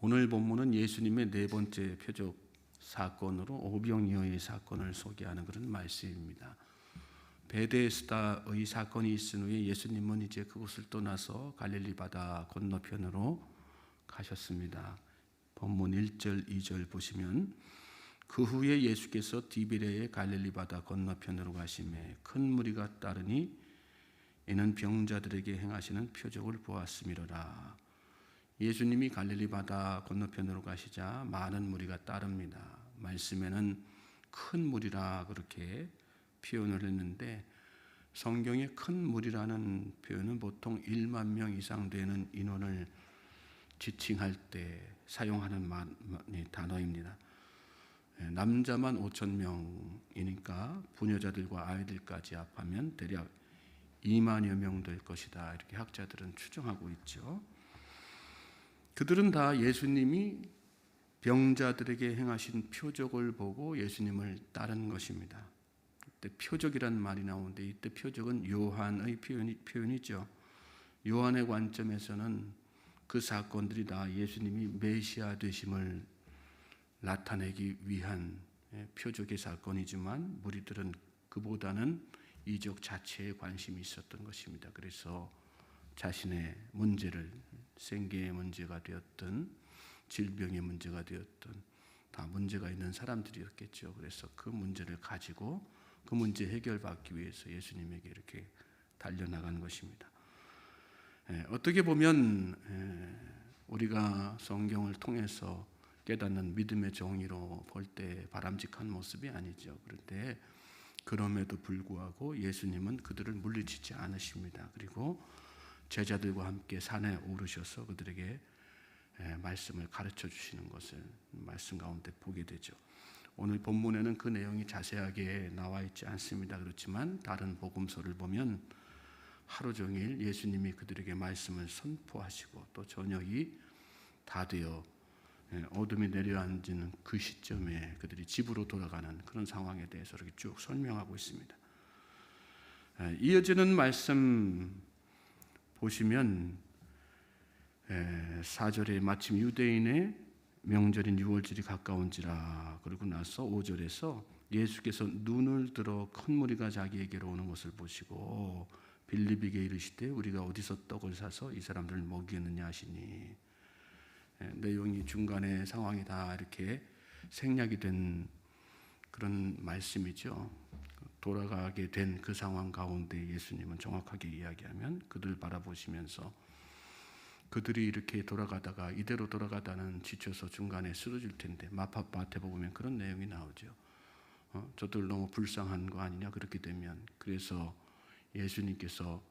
오늘 본문은 예수님의 네 번째 표적 사건으로 오병이어의 사건을 소개하는 그런 말씀입니다. 베데스다의 사건이 있은 후에 예수님은 이제 그곳을 떠나서 갈릴리 바다 건너편으로 가셨습니다. 본문 1절, 2절 보시면 그 후에 예수께서 디베레의 갈릴리 바다 건너편으로 가시매 큰 무리가 따르니 이는 병자들에게 행하시는 표적을 보았음이로라. 예수님이 갈릴리 바다 건너편으로 가시자 많은 무리가 따릅니다. 말씀에는 큰 무리라 그렇게 표현을 했는데 성경에 큰 무리라는 표현은 보통 1만 명 이상 되는 인원을 지칭할 때 사용하는 단어입니다. 남자만 5천 명이니까 부녀자들과 아이들까지 합하면 대략 2만여 명 될 것이다. 이렇게 학자들은 추정하고 있죠. 그들은 다 예수님이 병자들에게 행하신 표적을 보고 예수님을 따른 것입니다. 이때 표적이란 말이 나오는데 이때 표적은 요한의 표현이죠. 요한의 관점에서는 그 사건들이 다 예수님이 메시아 되심을 나타내기 위한 표적의 사건이지만 무리들은 그보다는 이적 자체에 관심이 있었던 것입니다. 그래서 자신의 문제를 생계의 문제가 되었든 질병의 문제가 되었든 다 문제가 있는 사람들이었겠죠. 그래서 그 문제를 가지고 그 문제 해결받기 위해서 예수님에게 이렇게 달려나간 것입니다. 어떻게 보면 우리가 성경을 통해서 깨닫는 믿음의 정의로 볼 때 바람직한 모습이 아니죠. 그런데 그럼에도 불구하고 예수님은 그들을 물리치지 않으십니다. 그리고 제자들과 함께 산에 오르셔서 그들에게 말씀을 가르쳐 주시는 것을 말씀 가운데 보게 되죠. 오늘 본문에는 그 내용이 자세하게 나와 있지 않습니다. 그렇지만 다른 복음서를 보면 하루 종일 예수님이 그들에게 말씀을 선포하시고 또 저녁이 다 되어 어둠이 내려앉는 그 시점에 그들이 집으로 돌아가는 그런 상황에 대해서 이렇게 쭉 설명하고 있습니다. 이어지는 말씀 보시면 4절에 마침 유대인의 명절인 유월절이 가까운지라 그러고 나서 5절에서 예수께서 눈을 들어 큰 무리가 자기에게로 오는 것을 보시고 빌립에게 이르시되 우리가 어디서 떡을 사서 이 사람들을 먹이겠느냐 하시니 내용이 중간에 상황이 다 이렇게 생략이 된 그런 말씀이죠. 돌아가게 된 그 상황 가운데 예수님은 정확하게 이야기하면 그들 바라보시면서 그들이 이렇게 돌아가다가 이대로 돌아가다는 지쳐서 중간에 쓰러질 텐데 마태복음에 그런 내용이 나오죠. 저들 너무 불쌍한 거 아니냐 그렇게 되면 그래서 예수님께서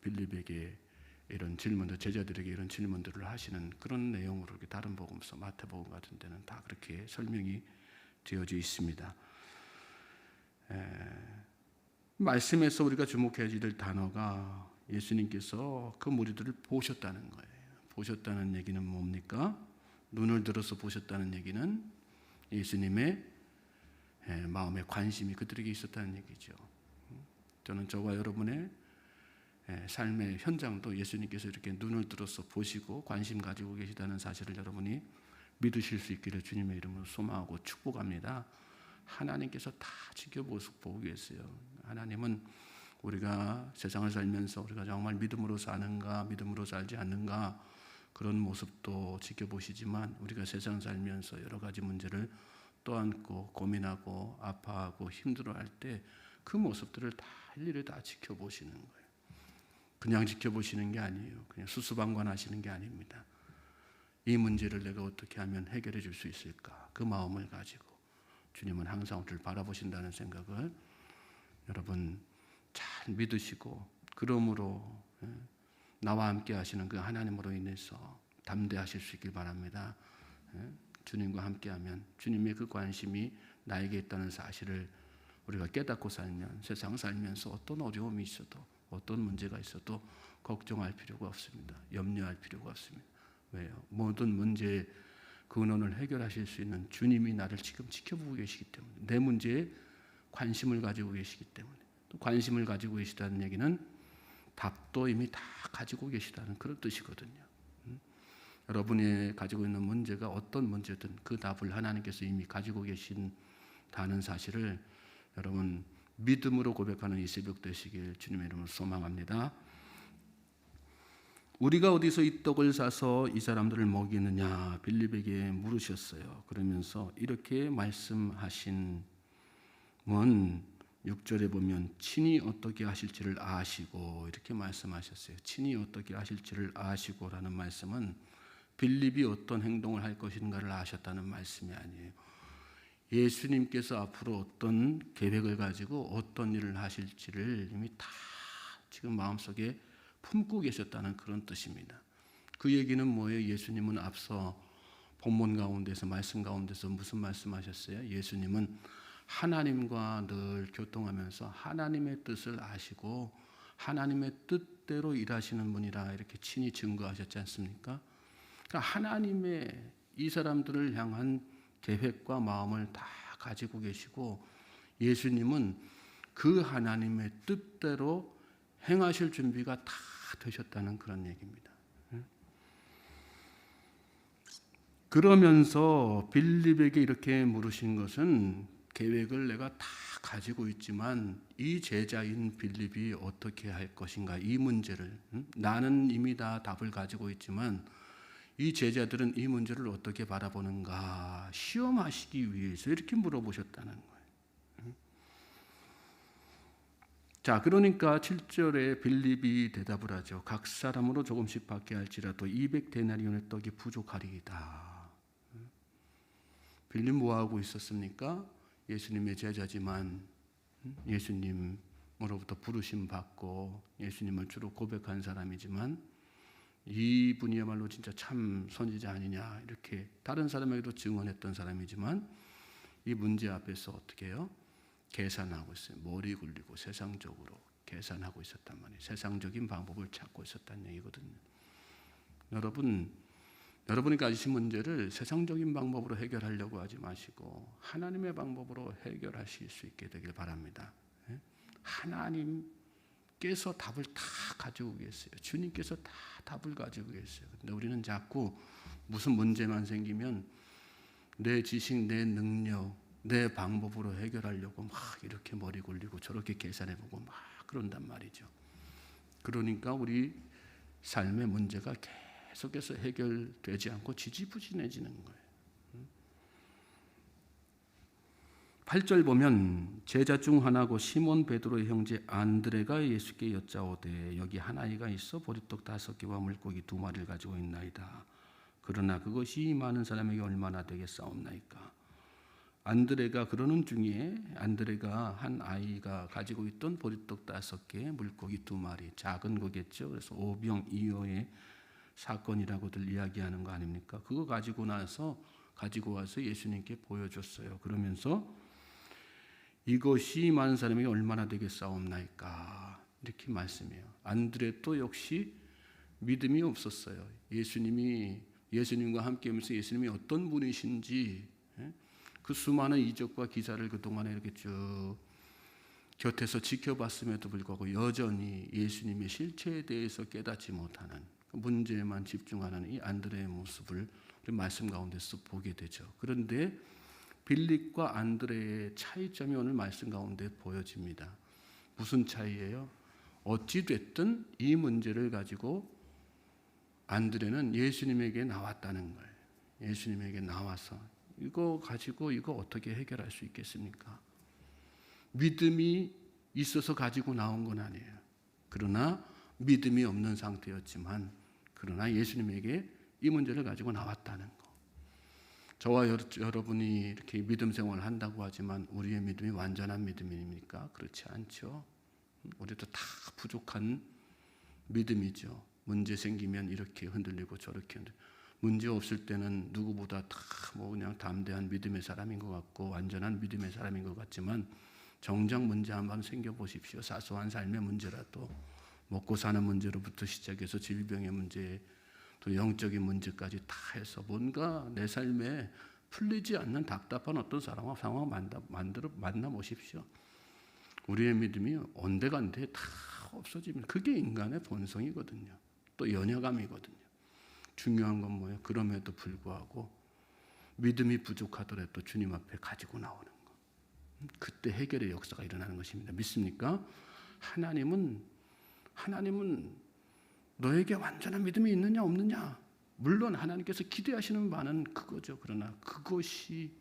빌립에게 이런 질문들 제자들에게 이런 질문들을 하시는 그런 내용으로 이렇게 다른 복음서 마태복음 같은 데는 다 그렇게 설명이 되어져 있습니다. 말씀에서 우리가 주목해야 될 단어가 예수님께서 그 무리들을 보셨다는 거예요. 보셨다는 얘기는 뭡니까? 눈을 들어서 보셨다는 얘기는 예수님의 마음에 관심이 그들에게 있었다는 얘기죠. 저는 저와 여러분의 삶의 현장도 예수님께서 이렇게 눈을 들어서 보시고 관심 가지고 계시다는 사실을 여러분이 믿으실 수 있기를 주님의 이름으로 소망하고 축복합니다. 하나님께서 다 지켜보고 계세요. 하나님은 우리가 세상을 살면서 우리가 정말 믿음으로 사는가 믿음으로 살지 않는가 그런 모습도 지켜보시지만 우리가 세상 살면서 여러 가지 문제를 떠안고 고민하고 아파하고 힘들어할 때 그 모습들을 다 일일이 다 지켜보시는 거예요. 그냥 지켜보시는 게 아니에요. 그냥 수수방관하시는 게 아닙니다. 이 문제를 내가 어떻게 하면 해결해 줄 수 있을까? 그 마음을 가지고 주님은 항상 우리를 바라보신다는 생각을 여러분 잘 믿으시고 그러므로 나와 함께 하시는 그 하나님으로 인해서 담대하실 수 있길 바랍니다. 주님과 함께하면 주님의 그 관심이 나에게 있다는 사실을 우리가 깨닫고 살면 세상 살면서 어떤 어려움이 있어도 어떤 문제가 있어도 걱정할 필요가 없습니다. 염려할 필요가 없습니다. 왜요? 모든 문제의 근원을 해결하실 수 있는 주님이 나를 지금 지켜보고 계시기 때문에 내 문제에 관심을 가지고 계시기 때문에 또 관심을 가지고 계시다는 얘기는 답도 이미 다 가지고 계시다는 그런 뜻이거든요. 여러분이 가지고 있는 문제가 어떤 문제든 그 답을 하나님께서 이미 가지고 계신다는 사실을 여러분 믿음으로 고백하는 이 새벽 되시길 주님의 이름으로 소망합니다. 우리가 어디서 이 떡을 사서 이 사람들을 먹이느냐 빌립에게 물으셨어요. 그러면서 이렇게 말씀하신 문 6절에 보면 친히 어떻게 하실지를 아시고 이렇게 말씀하셨어요. 친히 어떻게 하실지를 아시고라는 말씀은 빌립이 어떤 행동을 할 것인가를 아셨다는 말씀이 아니에요. 예수님께서 앞으로 어떤 계획을 가지고 어떤 일을 하실지를 이미 다 지금 마음속에 품고 계셨다는 그런 뜻입니다. 그 얘기는 뭐예요? 예수님은 앞서 본문 가운데서 말씀 가운데서 무슨 말씀하셨어요? 예수님은 하나님과 늘 교통하면서 하나님의 뜻을 아시고 하나님의 뜻대로 일하시는 분이라 이렇게 친히 증거하셨지 않습니까? 그러니까 하나님의 이 사람들을 향한 계획과 마음을 다 가지고 계시고 예수님은 그 하나님의 뜻대로 행하실 준비가 다 되셨다는 그런 얘기입니다. 그러면서 빌립에게 이렇게 물으신 것은 계획을 내가 다 가지고 있지만 이 제자인 빌립이 어떻게 할 것인가 이 문제를 나는 이미 다 답을 가지고 있지만 이 제자들은 이 문제를 어떻게 바라보는가 시험하시기 위해서 이렇게 물어보셨다는 거예요. 자, 그러니까 7절에 빌립이 대답을 하죠. 각 사람으로 조금씩 받게 할지라도 200데나리온의 떡이 부족하리이다. 빌립 뭐하고 있었습니까? 예수님의 제자지만 예수님으로부터 부르심 받고 예수님을 주로 고백한 사람이지만 이분이야말로 진짜 참 선지자 아니냐 이렇게 다른 사람에게도 증언했던 사람이지만 이 문제 앞에서 어떻게 해요? 계산하고 있어요. 머리 굴리고 세상적으로 계산하고 있었단 말이에요. 세상적인 방법을 찾고 있었다는 얘기거든요. 여러분이 가지신 문제를 세상적인 방법으로 해결하려고 하지 마시고 하나님의 방법으로 해결하실 수 있게 되길 바랍니다. 하나님께서 답을 다 가지고 계세요. 주님께서 다 답을 가지고 계세요. 근데 우리는 자꾸 무슨 문제만 생기면 내 지식, 내 능력, 내 방법으로 해결하려고 막 이렇게 머리 굴리고 저렇게 계산해보고 막 그런단 말이죠. 그러니까 우리 삶의 문제가 계속해서 해결되지 않고 지지부진해지는 거예요. 8절 보면 제자 중 하나고 시몬 베드로의 형제 안드레가 예수께 여짜오되 여기 한 아이가 있어 보리떡 5개와 물고기 2마리를 가지고 있나이다. 그러나 그것이 많은 사람에게 얼마나 되겠사옵나이까. 안드레가 그러는 중에 안드레가 한 아이가 가지고 있던 보리떡 5개, 물고기 2마리, 작은 거겠죠. 그래서 오병이어의 사건이라고들 이야기하는 거 아닙니까? 그거 가지고 와서 예수님께 보여줬어요. 그러면서 이것이 많은 사람에게 얼마나 되겠사옵나이까 이렇게 말씀해요. 안드레 또 역시 믿음이 없었어요. 예수님과 함께하면서 예수님이 어떤 분이신지 그 수많은 이적과 기사를 그동안에 이렇게 쭉 곁에서 지켜봤음에도 불구하고 여전히 예수님의 실체에 대해서 깨닫지 못하는 그 문제에만 집중하는 이 안드레의 모습을 우리 말씀 가운데서 보게 되죠. 그런데 빌립과 안드레의 차이점이 오늘 말씀 가운데 보여집니다. 무슨 차이예요? 어찌됐든 이 문제를 가지고 안드레는 예수님에게 나왔다는 거예요. 예수님에게 나와서 이거 가지고 이거 어떻게 해결할 수 있겠습니까? 믿음이 있어서 가지고 나온 건 아니에요. 그러나 믿음이 없는 상태였지만 그러나 예수님에게 이 문제를 가지고 나왔다는 거. 저와 여러분이 이렇게 믿음 생활을 한다고 하지만 우리의 믿음이 완전한 믿음입니까? 그렇지 않죠. 우리도 다 부족한 믿음이죠. 문제 생기면 이렇게 흔들리고 저렇게 흔들리고 문제 없을 때는 누구보다 다 뭐 그냥 담대한 믿음의 사람인 것 같고 완전한 믿음의 사람인 것 같지만 정작 문제 한번 생겨보십시오. 사소한 삶의 문제라도 먹고 사는 문제로부터 시작해서 질병의 문제 또 영적인 문제까지 다 해서 뭔가 내 삶에 풀리지 않는 답답한 어떤 상황 만나보십시오. 우리의 믿음이 온데간데 다 없어지면 그게 인간의 본성이거든요. 또 연약함이거든요. 중요한 건 뭐예요? 그럼에도 불구하고 믿음이 부족하더라도 주님 앞에 가지고 나오는 거. 그때 해결의 역사가 일어나는 것입니다. 믿습니까? 하나님은 너에게 완전한 믿음이 있느냐 없느냐, 물론 하나님께서 기대하시는 바는 그거죠. 그러나 그것이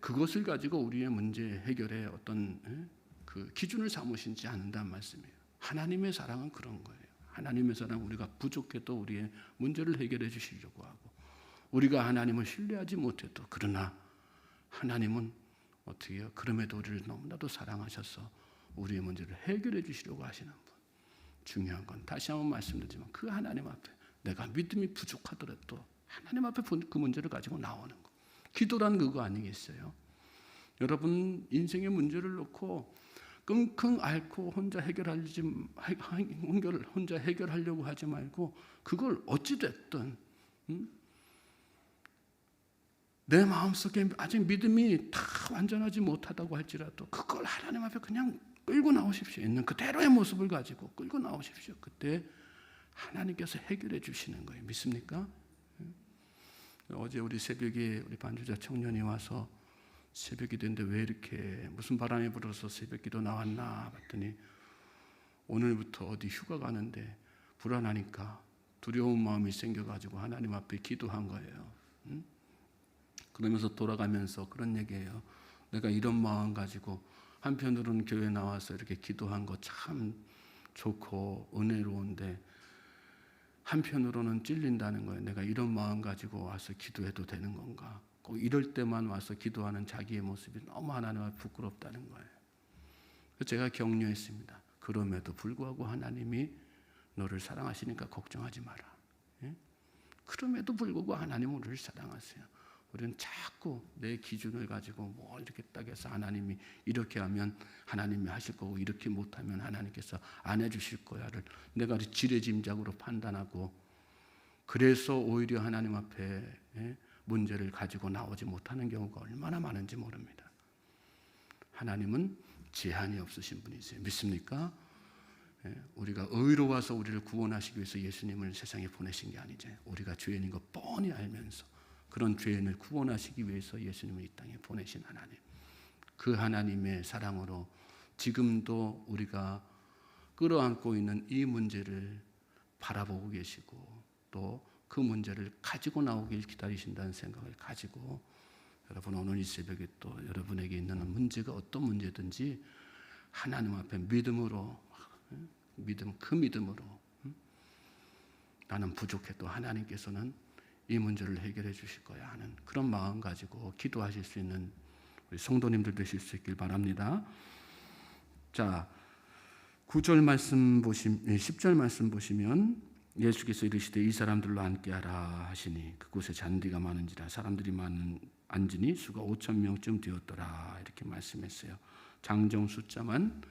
그것을 가지고 우리의 문제 해결의 어떤 그 기준을 삼으시지 않는다는 말씀이에요. 하나님의 사랑은 그런 거예요. 하나님의 사랑은 우리가 부족해도 우리의 문제를 해결해 주시려고 하고, 우리가 하나님을 신뢰하지 못해도 그러나 하나님은 어떻게 해요? 그럼에도 우리를 너무나도 사랑하셔서 우리의 문제를 해결해 주시려고 하시는 분. 중요한 건 다시 한번 말씀드리지만 그 하나님 앞에 내가 믿음이 부족하더라도 하나님 앞에 그 문제를 가지고 나오는 거. 기도란 그거 아니겠어요? 여러분 인생의 문제를 놓고 끙끙 앓고 혼자 해결하려고 하지 말고, 그걸 어찌 됐든 내 마음속에 아직 믿음이 다 완전하지 못하다고 할지라도 그걸 하나님 앞에 그냥 끌고 나오십시오. 있는 그대로의 모습을 가지고 끌고 나오십시오. 그때 하나님께서 해결해 주시는 거예요. 믿습니까? 어제 우리 새벽에 우리 반주자 청년이 와서 새벽이 됐는데 왜 이렇게 무슨 바람이 불어서 새벽기도 나왔나 봤더니 오늘부터 어디 휴가 가는데 불안하니까 두려운 마음이 생겨가지고 하나님 앞에 기도한 거예요. 그러면서 돌아가면서 그런 얘기예요. 내가 이런 마음 가지고 한편으로는 교회 나와서 이렇게 기도한 거 참 좋고 은혜로운데 한편으로는 찔린다는 거예요. 내가 이런 마음 가지고 와서 기도해도 되는 건가? 꼭 이럴 때만 와서 기도하는 자기의 모습이 너무 하나님 앞에 부끄럽다는 거예요. 제가 격려했습니다. 그럼에도 불구하고 하나님이 너를 사랑하시니까 걱정하지 마라. 그럼에도 불구하고 하나님은 우리를 사랑하세요. 우리는 자꾸 내 기준을 가지고 뭐 이렇게 딱 해서 하나님이 이렇게 하면 하나님이 하실 거고 이렇게 못하면 하나님께서 안 해주실 거야를 내가 지레짐작으로 판단하고, 그래서 오히려 하나님 앞에 문제를 가지고 나오지 못하는 경우가 얼마나 많은지 모릅니다. 하나님은 제한이 없으신 분이세요. 믿습니까? 우리가 의로워서 우리를 구원하시기 위해서 예수님을 세상에 보내신 게 아니죠. 우리가 죄인인 거 뻔히 알면서 그런 죄인을 구원하시기 위해서 예수님을 이 땅에 보내신 하나님. 그 하나님의 사랑으로 지금도 우리가 끌어안고 있는 이 문제를 바라보고 계시고 또 그 문제를 가지고 나오길 기다리신다는 생각을 가지고, 여러분 오늘 이 새벽에 또 여러분에게 있는 문제가 어떤 문제든지 하나님 앞에 믿음으로 나는 부족해도 하나님께서는 이 문제를 해결해 주실 거야 하는 그런 마음 가지고 기도하실 수 있는 우리 성도님들 되실 수 있길 바랍니다. 자, 9절 말씀 10절 말씀 보시면 예수께서 이르시되 이 사람들로 앉게하라 하시니 그곳에 잔디가 많은지라 사람들이 앉으니 수가 5,000명쯤 되었더라 이렇게 말씀했어요. 장정 숫자만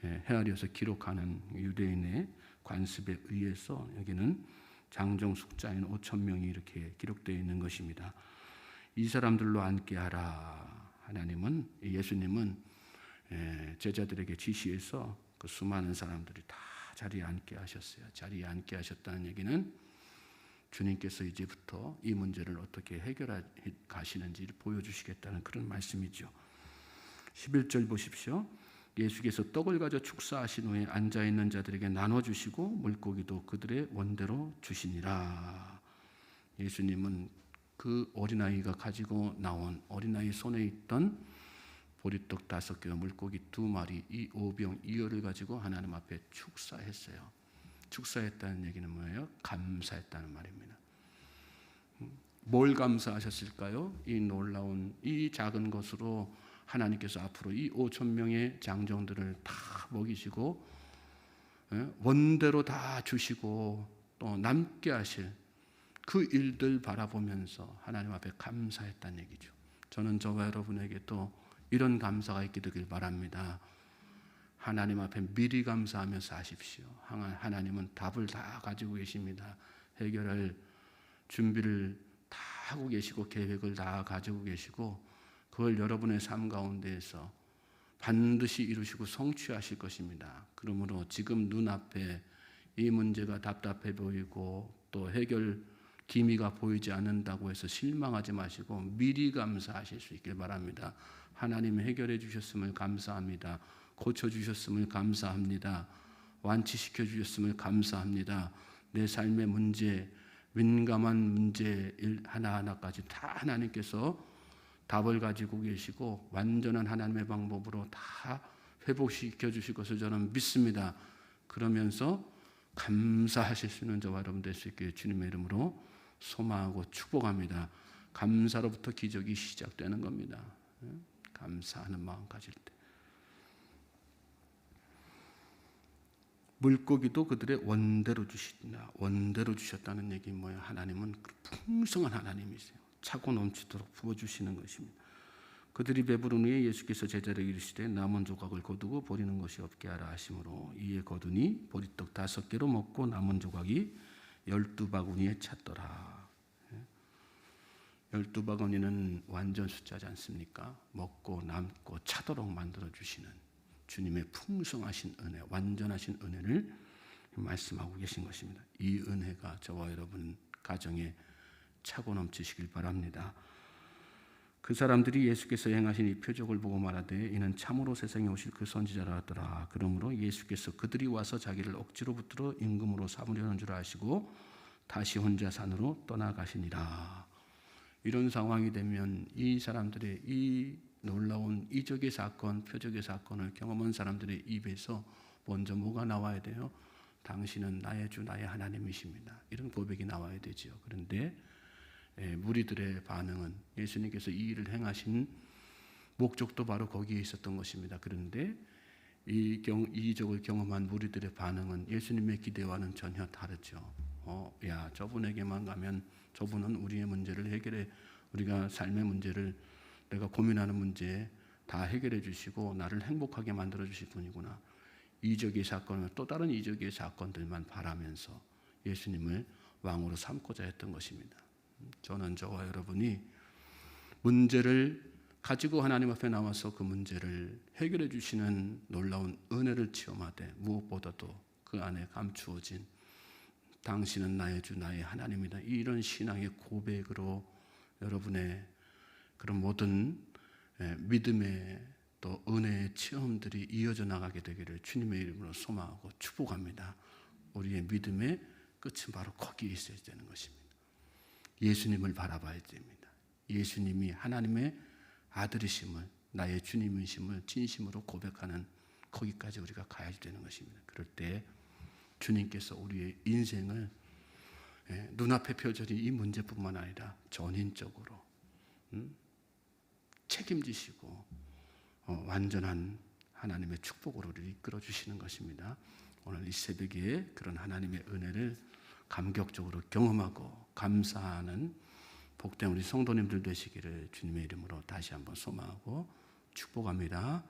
헤아려서 기록하는 유대인의 관습에 의해서 여기는 장정 숫자인 5,000명이 이렇게 기록되어 있는 것입니다. 이 사람들로 앉게 하라. 하나님은, 예수님은 제자들에게 지시해서 그 수많은 사람들이 다 자리에 앉게 하셨어요. 자리에 앉게 하셨다는 얘기는 주님께서 이제부터 이 문제를 어떻게 해결해 가시는지를 보여주시겠다는 그런 말씀이죠. 11절 보십시오. 예수께서 떡을 가져 축사하신 후에 앉아있는 자들에게 나눠주시고 물고기도 그들의 원대로 주시니라. 예수님은 그 어린아이가 가지고 나온, 어린아이 손에 있던 보리떡 5개와 물고기 2마리, 이 오병 이어를 가지고 하나님 앞에 축사했어요. 축사했다는 얘기는 뭐예요? 감사했다는 말입니다. 뭘 감사하셨을까요? 이 놀라운, 이 작은 것으로 하나님께서 앞으로 이 5,000명의 장정들을 다 먹이시고 원대로 다 주시고 또 남게 하실 그 일들 바라보면서 하나님 앞에 감사했다는 얘기죠. 저는 저와 여러분에게 또 이런 감사가 있게 되길 바랍니다. 하나님 앞에 미리 감사하며 사십시오. 하나님은 답을 다 가지고 계십니다. 해결할 준비를 다 하고 계시고 계획을 다 가지고 계시고 그걸 여러분의 삶 가운데에서 반드시 이루시고 성취하실 것입니다. 그러므로 지금 눈앞에 이 문제가 답답해 보이고 또 해결 기미가 보이지 않는다고 해서 실망하지 마시고 미리 감사하실 수 있길 바랍니다. 하나님 해결해 주셨음을 감사합니다. 고쳐 주셨음을 감사합니다. 완치시켜 주셨음을 감사합니다. 내 삶의 문제, 민감한 문제 하나하나까지 다 하나님께서 답을 가지고 계시고 완전한 하나님의 방법으로 다 회복시켜 주실 것을 저는 믿습니다. 그러면서 감사하실 수 있는 저와 여러분 될 수 있게 주님의 이름으로 소망하고 축복합니다. 감사로부터 기적이 시작되는 겁니다. 감사하는 마음 가질 때. 물고기도 그들의 원대로 주신다. 원대로 주셨다는 얘기 뭐예요? 하나님은 풍성한 하나님이세요. 차고 넘치도록 부어주시는 것입니다. 그들이 배부른 후에 예수께서 제자들에게 이르시되 남은 조각을 거두고 버리는 것이 없게 하라 하심으로 이에 거두니 보리떡 5개로 먹고 남은 조각이 12바구니에 찼더라. 12바구니는 완전 숫자지 않습니까? 먹고 남고 차도록 만들어주시는 주님의 풍성하신 은혜, 완전하신 은혜를 말씀하고 계신 것입니다. 이 은혜가 저와 여러분 가정에 차고 넘치시길 바랍니다. 그 사람들이 예수께서 행하신 이 표적을 보고 말하되 이는 참으로 세상에 오실 그 선지자라 하더라. 그러므로 예수께서 그들이 와서 자기를 억지로 붙들어 임금으로 삼으려는 줄 아시고 다시 혼자 산으로 떠나가시니라. 이런 상황이 되면 이 사람들의 이 놀라운 이적의 사건, 표적의 사건을 경험한 사람들의 입에서 먼저 뭐가 나와야 돼요? 당신은 나의 주, 나의 하나님이십니다. 이런 고백이 나와야 되죠. 그런데 무리들의 반응은 예수님께서 이 일을 행하신 목적도 바로 거기에 있었던 것입니다. 그런데 이 이적을 경험한 무리들의 반응은 예수님의 기대와는 전혀 다르죠. 야, 저분에게만 가면 저분은 우리의 문제를 해결해, 우리가 삶의 문제를, 내가 고민하는 문제 다 해결해 주시고 나를 행복하게 만들어 주실 분이구나. 이적의 사건을 또 다른 이적의 사건들만 바라면서 예수님을 왕으로 삼고자 했던 것입니다. 저는 저와 여러분이 문제를 가지고 하나님 앞에 나와서 그 문제를 해결해 주시는 놀라운 은혜를 체험하되 무엇보다도 그 안에 감추어진 당신은 나의 주 나의 하나님이다. 이런 신앙의 고백으로 여러분의 그런 모든 믿음의 또 은혜의 체험들이 이어져 나가게 되기를 주님의 이름으로 소망하고 축복합니다. 우리의 믿음의 끝은 바로 거기에 있어야 되는 것입니다. 예수님을 바라봐야 됩니다. 예수님이 하나님의 아들이심을, 나의 주님이심을 진심으로 고백하는 거기까지 우리가 가야 되는 것입니다. 그럴 때 주님께서 우리의 인생을 눈앞에 펼쳐진 이 문제뿐만 아니라 전인적으로 책임지시고 완전한 하나님의 축복으로 우리를 이끌어 주시는 것입니다. 오늘 이 새벽에 그런 하나님의 은혜를 감격적으로 경험하고 감사하는 복된 우리 성도님들 되시기를 주님의 이름으로 다시 한번 소망하고 축복합니다.